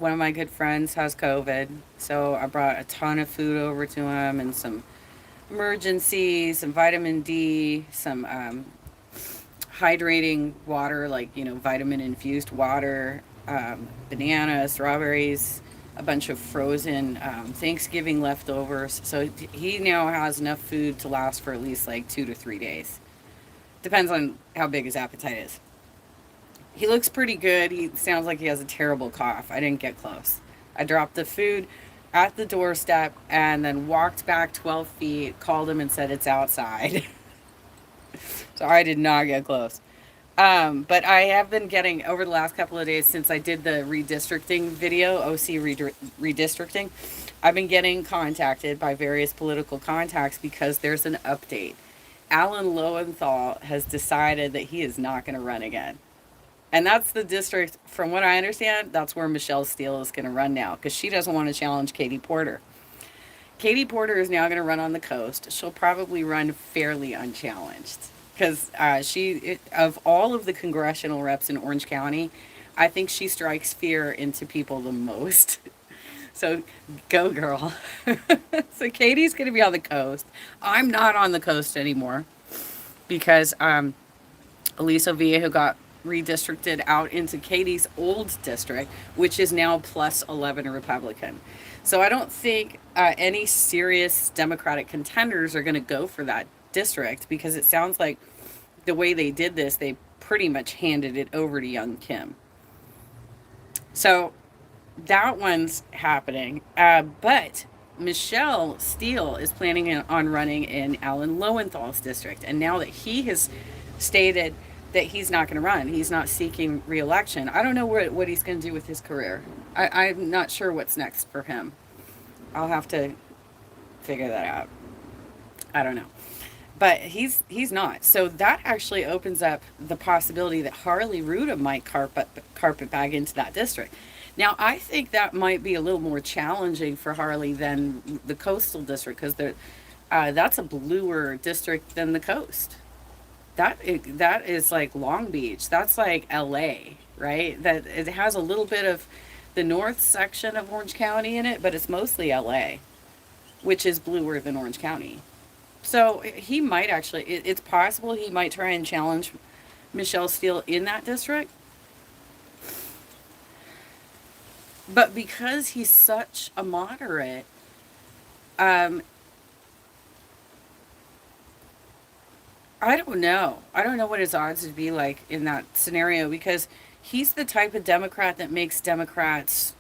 one of my good friends has COVID, so I brought a ton of food over to him and some emergency, some vitamin D, some hydrating water, like, vitamin infused water, bananas, strawberries, a bunch of frozen Thanksgiving leftovers. So he now has enough food to last for at least like 2 to 3 days. Depends on how big his appetite is. He looks pretty good. He sounds like he has a terrible cough. I didn't get close. I dropped the food at the doorstep and then walked back 12 feet, called him and said it's outside. So I did not get close. But I have been getting, over the last couple of days since I did the redistricting video, redistricting, I've been getting contacted by various political contacts because there's an update. Alan Lowenthal has decided that he is not going to run again. And that's the district, from what I understand, that's where Michelle Steele is going to run now because she doesn't want to challenge Katie Porter. Katie Porter is now going to run on the coast. She'll probably run fairly unchallenged because of all of the congressional reps in Orange County, I think she strikes fear into people the most. So go, girl. So Katie's going to be on the coast. I'm not on the coast anymore because Elisa Viejo got redistricted out into Katie's old district, which is now plus 11 Republican. So I don't think any serious Democratic contenders are going to go for that district because it sounds like the way they did this, they pretty much handed it over to young Kim. So that one's happening. But Michelle Steele is planning on running in Alan Lowenthal's district. And now that he has stated that he's not going to run, he's not seeking re-election, I don't know what he's going to do with his career. I'm not sure what's next for him. I'll have to figure that out. I don't know. But he's not. So that actually opens up the possibility that Harley Ruda might carpet bag into that district. Now, I think that might be a little more challenging for Harley than the coastal district because that's a bluer district than the coast. That is like Long Beach. That's like LA, right? That it has a little bit of the north section of Orange County in it, but it's mostly LA, which is bluer than Orange County. So he might actually, it's possible he might try and challenge Michelle Steele in that district. But because he's such a moderate, um, I don't know. I don't know what his odds would be like in that scenario because he's the type of Democrat that makes Democrats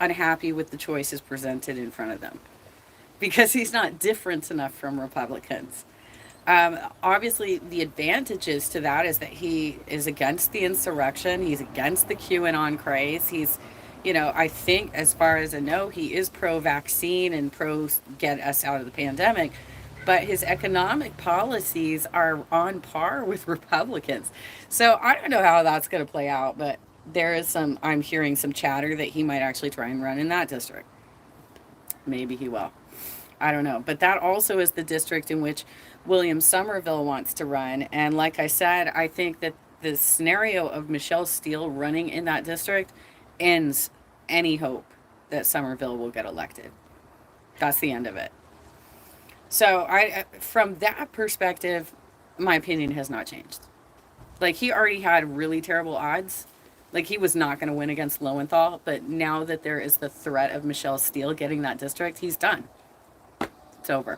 unhappy with the choices presented in front of them because he's not different enough from Republicans. Obviously, the advantages to that is that he is against the insurrection. He's against the QAnon craze. I think as far as I know, he is pro-vaccine and pro get us out of the pandemic. But his economic policies are on par with Republicans. So I don't know how that's going to play out, but I'm hearing some chatter that he might actually try and run in that district. Maybe he will. I don't know. But that also is the district in which William Somerville wants to run. And like I said, I think that the scenario of Michelle Steele running in that district ends any hope that Somerville will get elected. That's the end of it. So from that perspective, my opinion has not changed. Like he already had really terrible odds. Like he was not going to win against Lowenthal, but now that there is the threat of Michelle Steele getting that district, he's done. It's over.